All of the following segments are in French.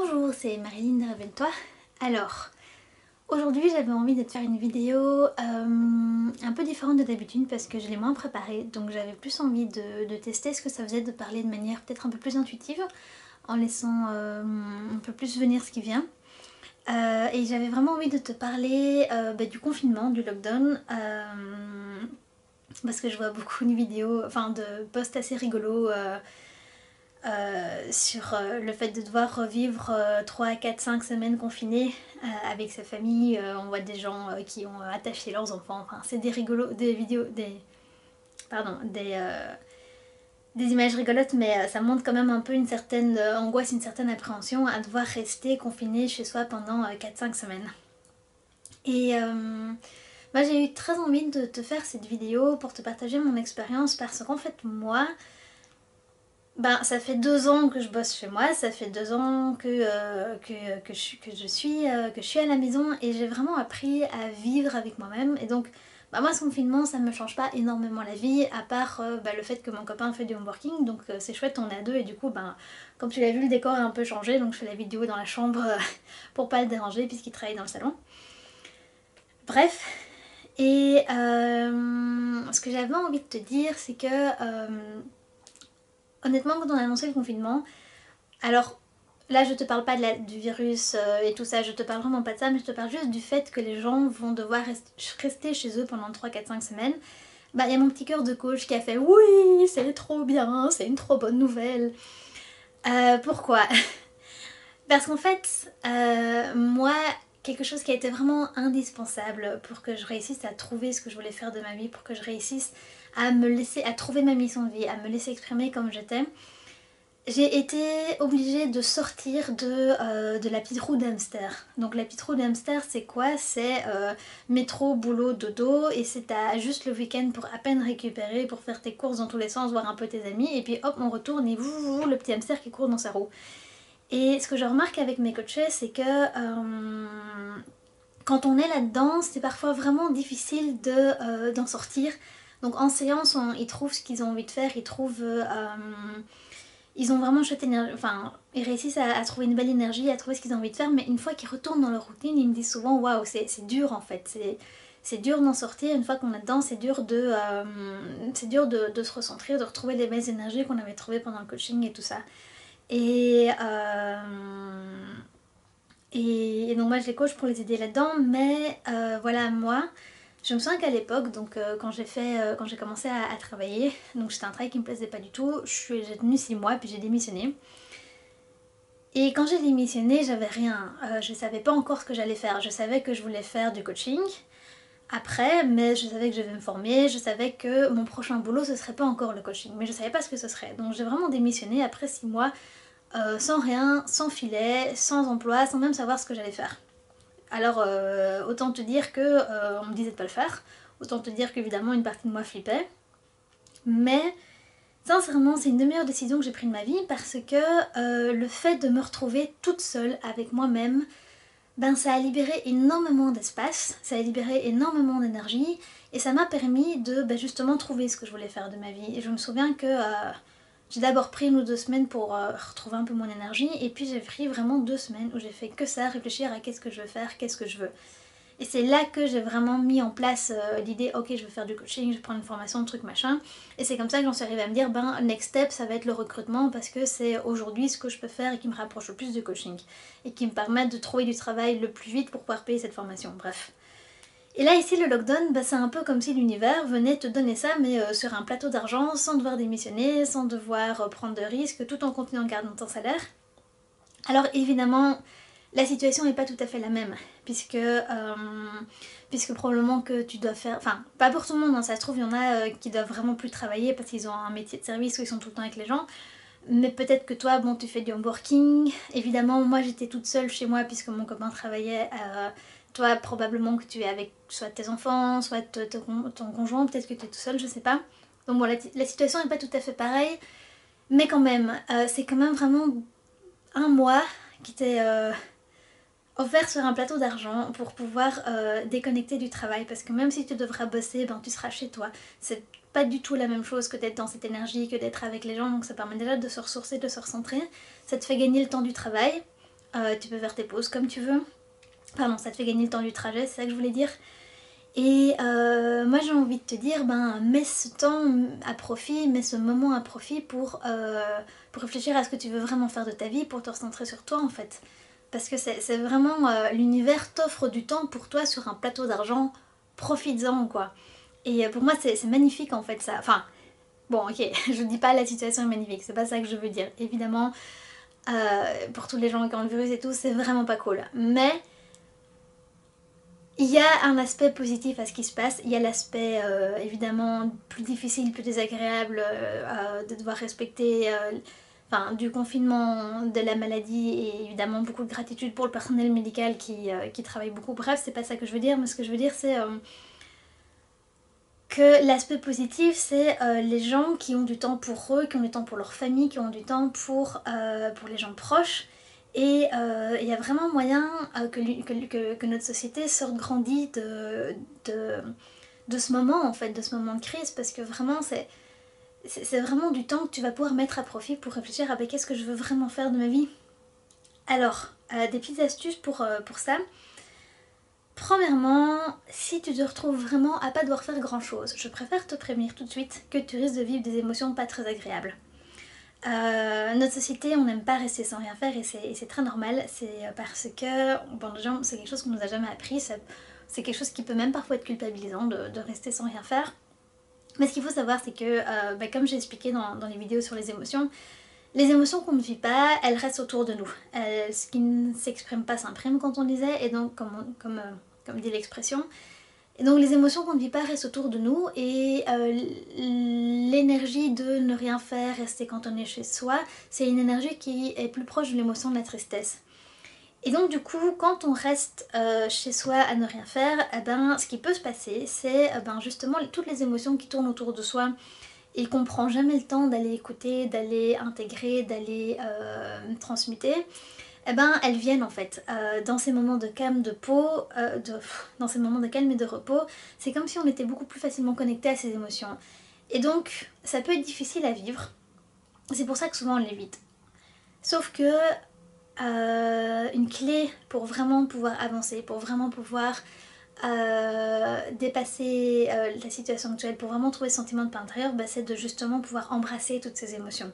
Bonjour, c'est Marilyn de Révèle-toi. Alors, aujourd'hui j'avais envie de te faire une vidéo un peu différente de d'habitude parce que je l'ai moins préparée. Donc j'avais plus envie de tester ce que ça faisait de parler de manière peut-être un peu plus intuitive en laissant un peu plus venir ce qui vient. Et j'avais vraiment envie de te parler du confinement, du lockdown. Parce que je vois beaucoup de vidéos, enfin de posts assez rigolos sur le fait de devoir revivre 3, 4, 5 semaines confinées avec sa famille. On voit des gens qui ont attaché leurs enfants, enfin c'est des rigolos, des vidéos, des images rigolotes, mais ça montre quand même un peu une certaine angoisse, une certaine appréhension à devoir rester confiné chez soi pendant 4-5 semaines. Et moi j'ai eu très envie de te faire cette vidéo pour te partager mon expérience parce qu'en fait moi, ça fait 2 ans que je bosse chez moi, ça fait 2 ans que je suis à la maison et j'ai vraiment appris à vivre avec moi-même. Et donc moi ce confinement ça me change pas énormément la vie à part le fait que mon copain fait du homeworking, donc c'est chouette, on est à deux et du coup comme tu l'as vu le décor a un peu changé, donc je fais la vidéo dans la chambre pour pas le déranger puisqu'il travaille dans le salon. Bref, et ce que j'avais envie de te dire c'est que honnêtement quand on a annoncé le confinement, alors là je te parle pas du virus et tout ça, je te parle vraiment pas de ça, mais je te parle juste du fait que les gens vont devoir rester chez eux pendant 3, 4, 5 semaines. Il y a mon petit cœur de coach qui a fait oui c'est trop bien, c'est une trop bonne nouvelle. Pourquoi? Parce qu'en fait, moi, quelque chose qui a été vraiment indispensable pour que je réussisse à trouver ce que je voulais faire de ma vie, pour que je réussisse à trouver ma mission de vie, à me laisser exprimer comme j'étais, j'ai été obligée de sortir de la petite roue d'hamster. Donc la petite roue d'hamster c'est quoi? C'est métro, boulot, dodo, et c'est à juste le week-end pour à peine récupérer, pour faire tes courses dans tous les sens, voir un peu tes amis, et puis hop on retourne et le petit hamster qui court dans sa roue. Et ce que je remarque avec mes coachés c'est que quand on est là-dedans c'est parfois vraiment difficile d'en sortir. Donc en séance ils trouvent ce qu'ils ont envie de faire, ils ont vraiment chouette énergie, enfin, ils réussissent à trouver une belle énergie, à trouver ce qu'ils ont envie de faire, mais une fois qu'ils retournent dans leur routine, ils me disent souvent waouh, c'est dur en fait, c'est dur d'en sortir. Une fois qu'on est dedans, c'est dur de se recentrer, de retrouver les belles énergies qu'on avait trouvées pendant le coaching et tout ça. Et, et donc, moi je les coach pour les aider là-dedans, mais voilà, moi. Je me souviens qu'à l'époque, donc quand j'ai commencé à travailler, donc c'était un travail qui me plaisait pas du tout, j'ai tenu 6 mois puis j'ai démissionné. Et quand j'ai démissionné, j'avais rien, je savais pas encore ce que j'allais faire. Je savais que je voulais faire du coaching après, mais je savais que je devais me former, je savais que mon prochain boulot ce serait pas encore le coaching, mais je savais pas ce que ce serait. Donc j'ai vraiment démissionné après 6 mois, sans rien, sans filet, sans emploi, sans même savoir ce que j'allais faire. Alors autant te dire que on me disait de pas le faire, autant te dire qu'évidemment une partie de moi flippait, mais sincèrement c'est une des meilleures décisions que j'ai prises de ma vie parce que le fait de me retrouver toute seule avec moi-même, ça a libéré énormément d'espace, ça a libéré énormément d'énergie et ça m'a permis de justement trouver ce que je voulais faire de ma vie. Et je me souviens que j'ai d'abord pris 1 ou 2 semaines pour retrouver un peu mon énergie et puis j'ai pris vraiment 2 semaines où j'ai fait que ça, réfléchir à qu'est-ce que je veux faire, qu'est-ce que je veux. Et c'est là que j'ai vraiment mis en place l'idée ok je veux faire du coaching, je vais prendre une formation, truc machin. Et c'est comme ça que j'en suis arrivée à me dire next step ça va être le recrutement parce que c'est aujourd'hui ce que je peux faire et qui me rapproche le plus du coaching. Et qui me permet de trouver du travail le plus vite pour pouvoir payer cette formation, bref. Et là ici le lockdown, c'est un peu comme si l'univers venait te donner ça mais sur un plateau d'argent, sans devoir démissionner, sans devoir prendre de risques, tout en continuant de garder ton salaire. Alors évidemment, la situation n'est pas tout à fait la même, puisque probablement que tu dois faire... Enfin, pas pour tout le monde, hein, ça se trouve, il y en a qui doivent vraiment plus travailler parce qu'ils ont un métier de service où ils sont tout le temps avec les gens. Mais peut-être que toi, tu fais du homeworking. Évidemment, moi j'étais toute seule chez moi puisque mon copain travaillait. Toi, probablement que tu es avec soit tes enfants, soit ton conjoint, peut-être que tu es tout seul, je sais pas. Donc bon, la situation n'est pas tout à fait pareille. Mais quand même, c'est quand même vraiment un mois qui t'est offert sur un plateau d'argent pour pouvoir déconnecter du travail. Parce que même si tu devras bosser, tu seras chez toi. C'est pas du tout la même chose que d'être dans cette énergie, que d'être avec les gens. Donc ça permet déjà de se ressourcer, de se recentrer. Ça te fait gagner le temps du travail. tu peux faire tes pauses comme tu veux. Pardon, ça te fait gagner le temps du trajet, c'est ça que je voulais dire. Et moi j'ai envie de te dire, ben mets ce temps à profit, mets ce moment à profit pour réfléchir à ce que tu veux vraiment faire de ta vie, pour te recentrer sur toi en fait. Parce que c'est vraiment, l'univers t'offre du temps pour toi sur un plateau d'argent, profites-en quoi. Et pour moi c'est magnifique en fait ça. Enfin, bon ok, je dis pas la situation est magnifique, c'est pas ça que je veux dire. Évidemment, pour tous les gens qui ont le virus et tout, c'est vraiment pas cool. Mais il y a un aspect positif à ce qui se passe, il y a l'aspect évidemment plus difficile, plus désagréable de devoir respecter enfin, du confinement, de la maladie et évidemment beaucoup de gratitude pour le personnel médical qui travaille beaucoup. Bref, c'est pas ça que je veux dire, mais ce que je veux dire c'est que l'aspect positif c'est les gens qui ont du temps pour eux, qui ont du temps pour leur famille, qui ont du temps pour les gens proches. Et il y a vraiment moyen que notre société sorte grandie de ce moment en fait, de ce moment de crise, parce que vraiment c'est vraiment du temps que tu vas pouvoir mettre à profit pour réfléchir à bah, qu'est-ce que je veux vraiment faire de ma vie. Alors, des petites astuces pour ça. Premièrement, si tu te retrouves vraiment à pas devoir faire grand chose, je préfère te prévenir tout de suite que tu risques de vivre des émotions pas très agréables. Notre société, on n'aime pas rester sans rien faire et c'est très normal. C'est parce que, bon, déjà, c'est quelque chose qu'on nous a jamais appris. C'est quelque chose qui peut même parfois être culpabilisant de rester sans rien faire. Mais ce qu'il faut savoir, c'est que, bah, comme j'ai expliqué dans les vidéos sur les émotions qu'on ne vit pas, elles restent autour de nous. Ce qui ne s'exprime pas s'imprime quand on disait, et donc, comme dit l'expression. Et donc les émotions qu'on ne vit pas restent autour de nous et l'énergie de ne rien faire, rester cantonné chez soi, c'est une énergie qui est plus proche de l'émotion de la tristesse. Et donc du coup, quand on reste chez soi à ne rien faire, eh ben, ce qui peut se passer, c'est ben, justement toutes les émotions qui tournent autour de soi et qu'on prend jamais le temps d'aller écouter, d'aller intégrer, d'aller transmuter. Eh ben, elles viennent en fait dans ces moments de calme, dans ces moments de calme et de repos. C'est comme si on était beaucoup plus facilement connecté à ces émotions. Et donc, ça peut être difficile à vivre. C'est pour ça que souvent on l'évite. Sauf que une clé pour vraiment pouvoir avancer, pour vraiment pouvoir dépasser la situation actuelle, pour vraiment trouver ce sentiment de paix intérieur, bah, c'est de justement pouvoir embrasser toutes ces émotions.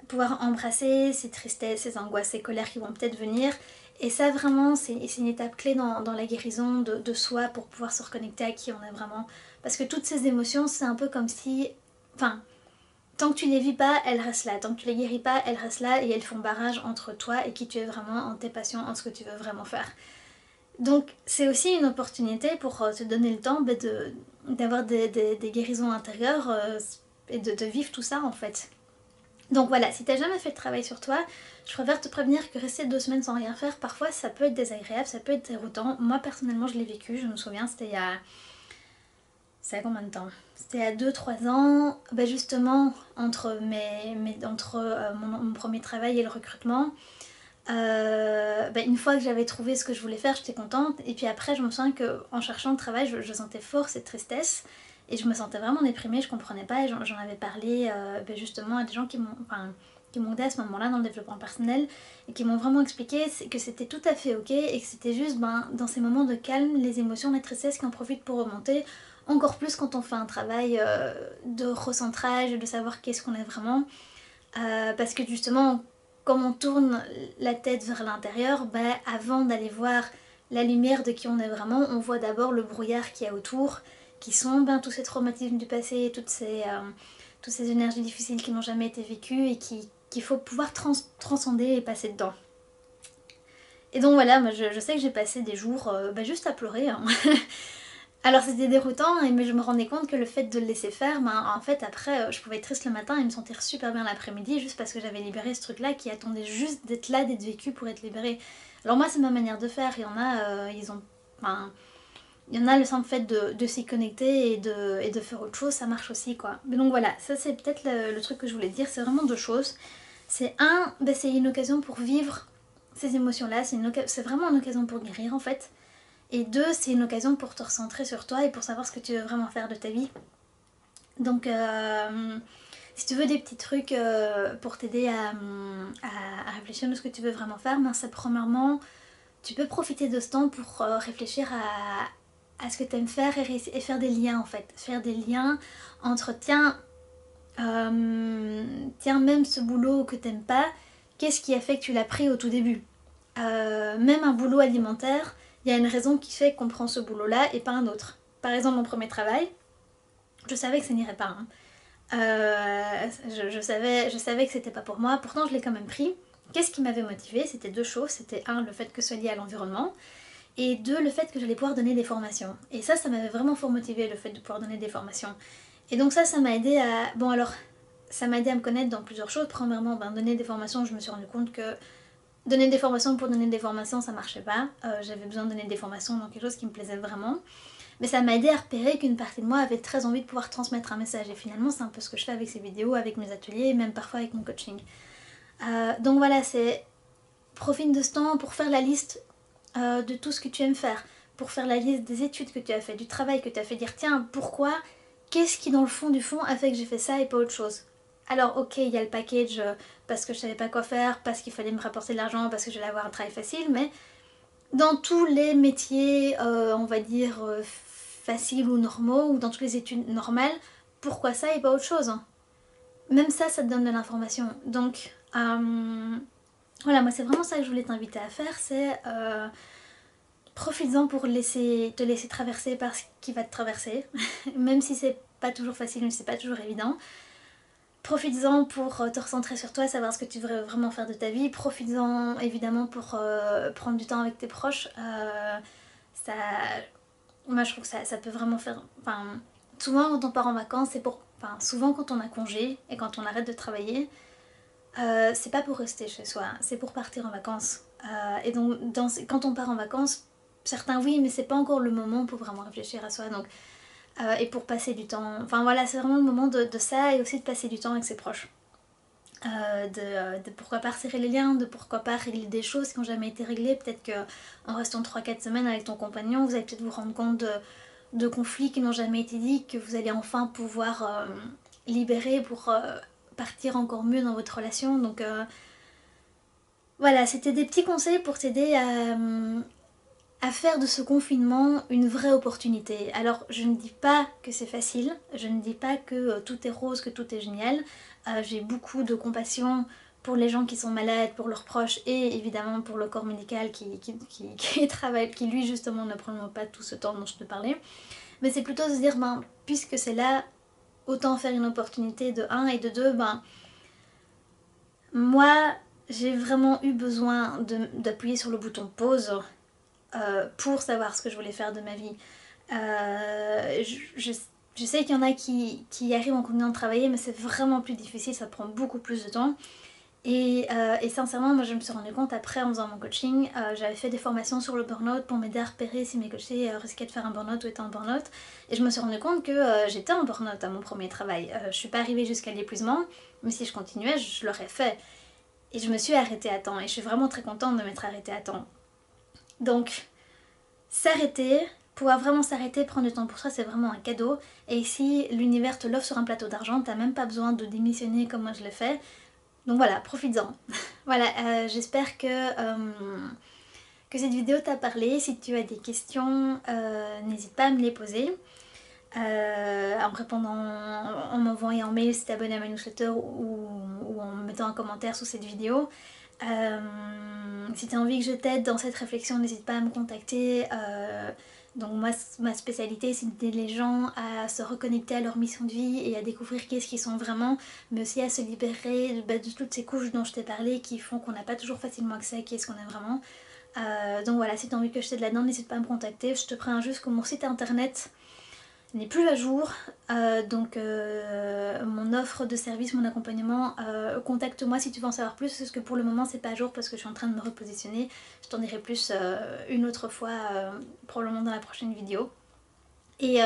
Pouvoir embrasser ces tristesses, ces angoisses, ces colères qui vont peut-être venir. Et ça vraiment, c'est une étape clé dans la guérison de soi pour pouvoir se reconnecter à qui on est vraiment. Parce que toutes ces émotions, c'est un peu comme si... Enfin, tant que tu les vis pas, elles restent là. Tant que tu les guéris pas, elles restent là et elles font barrage entre toi et qui tu es vraiment, en tes passions, en ce que tu veux vraiment faire. Donc c'est aussi une opportunité pour te donner le temps d'avoir des guérisons intérieures et de vivre tout ça en fait. Donc voilà, si t'as jamais fait de travail sur toi, je préfère te prévenir que rester 2 semaines sans rien faire, parfois ça peut être désagréable, ça peut être déroutant. Moi personnellement je l'ai vécu, je me souviens, c'était il y a... C'est à combien de temps? C'était à 2-3 ans, bah justement entre, mon premier travail et le recrutement. Bah une fois que j'avais trouvé ce que je voulais faire, j'étais contente. Et puis après, je me souviens qu'en cherchant le travail, je sentais fort cette tristesse. Et je me sentais vraiment déprimée, je comprenais pas. Et j'en avais parlé bah justement à des gens qui m'ont aidé à ce moment-là dans le développement personnel. Et qui m'ont vraiment expliqué que c'était tout à fait ok. Et que c'était juste ben, dans ces moments de calme, les émotions, la tristesse qui en profitent pour remonter. Encore plus quand on fait un travail de recentrage, de savoir qu'est-ce qu'on est vraiment. Parce que justement, comme on tourne la tête vers l'intérieur, bah, avant d'aller voir la lumière de qui on est vraiment, on voit d'abord le brouillard qu'il y a autour, qui sont ben, tous ces traumatismes du passé, toutes ces énergies difficiles qui n'ont jamais été vécues et qu'il faut pouvoir transcender et passer dedans. Et donc voilà, moi je sais que j'ai passé des jours bah, juste à pleurer. Hein. Alors c'était déroutant, mais je me rendais compte que le fait de le laisser faire, ben, en fait après je pouvais être triste le matin et me sentir super bien l'après-midi juste parce que j'avais libéré ce truc là qui attendait juste d'être là, d'être vécu pour être libéré. Alors moi c'est ma manière de faire, il y en a, il y en a le simple fait de s'y connecter et de faire autre chose, ça marche aussi quoi. Mais donc voilà, ça c'est peut-être le truc que je voulais dire, c'est vraiment 2 choses. C'est ben, c'est une occasion pour vivre ces émotions là, c'est vraiment une occasion pour guérir en fait. Et 2, c'est une occasion pour te recentrer sur toi et pour savoir ce que tu veux vraiment faire de ta vie. Donc, si tu veux des petits trucs pour t'aider à réfléchir de ce que tu veux vraiment faire, ben c'est premièrement, tu peux profiter de ce temps pour réfléchir à ce que tu aimes faire et faire des liens en fait. Faire des liens entre tiens, même ce boulot que t'aimes pas, qu'est-ce qui a fait que tu l'as pris au tout début? Même un boulot alimentaire, il y a une raison qui fait qu'on prend ce boulot-là et pas un autre. Par exemple, mon premier travail, je savais que ça n'irait pas. Hein. Je savais que c'était pas pour moi, pourtant je l'ai quand même pris. Qu'est-ce qui m'avait motivée? C'était deux choses. C'était un, le fait que ce soit lié à l'environnement, et deux, le fait que j'allais pouvoir donner des formations. Et ça m'avait vraiment fort motivé, le fait de pouvoir donner des formations. Et donc ça m'a aidé à... Bon alors, ça m'a aidé à me connaître dans plusieurs choses. Premièrement, donner des formations, je me suis rendu compte que donner des formations pour donner des formations, ça marchait pas. J'avais besoin de donner des formations dans quelque chose qui me plaisait vraiment. Mais ça m'a aidé à repérer qu'une partie de moi avait très envie de pouvoir transmettre un message. Et finalement, c'est un peu ce que je fais avec ces vidéos, avec mes ateliers, et même parfois avec mon coaching. Donc voilà, c'est... Profite de ce temps pour faire la liste de tout ce que tu aimes faire. Pour faire la liste des études que tu as fait, du travail que tu as fait. Dire tiens, pourquoi? Qu'est-ce qui dans le fond du fond a fait que j'ai fait ça et pas autre chose? Alors ok, il y a le package parce que je savais pas quoi faire, parce qu'il fallait me rapporter de l'argent, parce que j'allais avoir un travail facile, mais dans tous les métiers, on va dire, faciles ou normaux, ou dans toutes les études normales, pourquoi ça et pas autre chose? Même ça te donne de l'information. Donc, voilà, moi c'est vraiment ça que je voulais t'inviter à faire, c'est profites-en pour te laisser traverser par ce qui va te traverser, même si c'est pas toujours facile, même si c'est pas toujours évident. Profites-en pour te recentrer sur toi, savoir ce que tu devrais vraiment faire de ta vie. Profites-en évidemment pour prendre du temps avec tes proches. Ça, moi je trouve que ça peut vraiment faire... Enfin, souvent quand on part en vacances, c'est pour... Enfin, souvent quand on a congé et quand on arrête de travailler, c'est pas pour rester chez soi, c'est pour partir en vacances. Et donc quand on part en vacances, certains oui, mais c'est pas encore le moment pour vraiment réfléchir à soi. Donc et pour passer du temps. Enfin voilà, c'est vraiment le moment de ça et aussi de passer du temps avec ses proches. De pourquoi pas resserrer les liens, de pourquoi pas régler des choses qui n'ont jamais été réglées. Peut-être qu'en restant 3-4 semaines avec ton compagnon, vous allez peut-être vous rendre compte de conflits qui n'ont jamais été dits, que vous allez enfin pouvoir libérer pour partir encore mieux dans votre relation. Donc voilà, c'était des petits conseils pour t'aider à faire de ce confinement une vraie opportunité. Alors je ne dis pas que c'est facile, je ne dis pas que tout est rose, que tout est génial. J'ai beaucoup de compassion pour les gens qui sont malades, pour leurs proches et évidemment pour le corps médical qui travaille, qui lui justement ne prend pas tout ce temps dont je te parlais. Mais c'est plutôt de se dire, puisque c'est là, autant faire une opportunité de un et de deux, moi j'ai vraiment eu besoin d'appuyer sur le bouton pause pour savoir ce que je voulais faire de ma vie. Je sais qu'il y en a qui arrivent en continuant de travailler, mais c'est vraiment plus difficile, ça prend beaucoup plus de temps. Et sincèrement, moi je me suis rendu compte après en faisant mon coaching, j'avais fait des formations sur le burn-out pour m'aider à repérer si mes coachés risquaient de faire un burn-out ou étaient en burn-out. Et je me suis rendu compte que j'étais en burn-out à mon premier travail. Je suis pas arrivée jusqu'à l'épuisement, mais si je continuais, je l'aurais fait. Et je me suis arrêtée à temps, et je suis vraiment très contente de m'être arrêtée à temps. Donc, s'arrêter, pouvoir vraiment s'arrêter, prendre du temps pour soi, c'est vraiment un cadeau. Et si l'univers te l'offre sur un plateau d'argent, t'as même pas besoin de démissionner comme moi je l'ai fait. Donc voilà, profites-en. Voilà, j'espère que cette vidéo t'a parlé. Si tu as des questions, n'hésite pas à me les poser. En me répondant, en m'envoyant un mail si t'es abonné à ma newsletter ou en mettant un commentaire sous cette vidéo. Si tu as envie que je t'aide dans cette réflexion, n'hésite pas à me contacter. Donc moi, ma spécialité, c'est d'aider les gens à se reconnecter à leur mission de vie et à découvrir qu'est-ce qu'ils sont vraiment, mais aussi à se libérer de toutes ces couches dont je t'ai parlé qui font qu'on n'a pas toujours facilement accès à qu'est-ce qu'on est vraiment. Donc voilà, si tu as envie que je t'aide là-dedans, n'hésite pas à me contacter. Je te préviens juste que mon site internet n'est plus à jour, donc mon offre de service, mon accompagnement, contacte-moi si tu veux en savoir plus, parce que pour le moment c'est pas à jour parce que je suis en train de me repositionner. Je t'en dirai plus une autre fois, probablement dans la prochaine vidéo. Et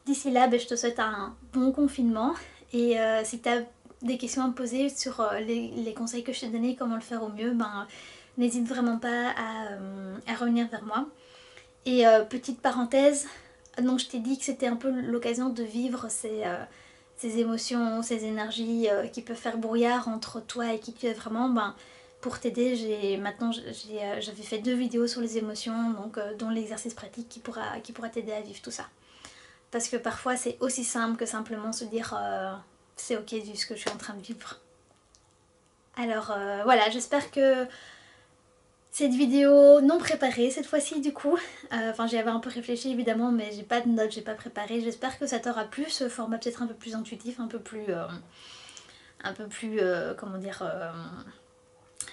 d'ici là, je te souhaite un bon confinement, et si tu as des questions à me poser sur les conseils que je t'ai donnés, comment le faire au mieux, n'hésite vraiment pas à revenir vers moi. Et petite parenthèse, donc je t'ai dit que c'était un peu l'occasion de vivre ces émotions, ces énergies qui peuvent faire brouillard entre toi et qui tu es vraiment. pour t'aider. J'avais fait 2 vidéos sur les émotions, donc dont l'exercice pratique qui pourra t'aider à vivre tout ça. Parce que parfois c'est aussi simple que simplement se dire c'est ok vu ce que je suis en train de vivre. Alors voilà, j'espère que cette vidéo non préparée cette fois-ci du coup, enfin j'y avais un peu réfléchi évidemment mais j'ai pas de notes, j'ai pas préparé, j'espère que ça t'aura plu, ce format peut-être un peu plus intuitif, un peu plus comment dire,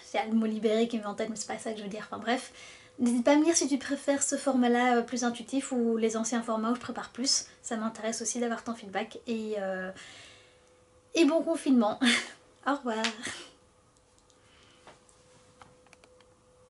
c'est le mot libéré qui me vient en tête mais c'est pas ça que je veux dire, enfin bref. N'hésite pas à me dire si tu préfères ce format là plus intuitif ou les anciens formats où je prépare plus, ça m'intéresse aussi d'avoir ton feedback et bon confinement, au revoir.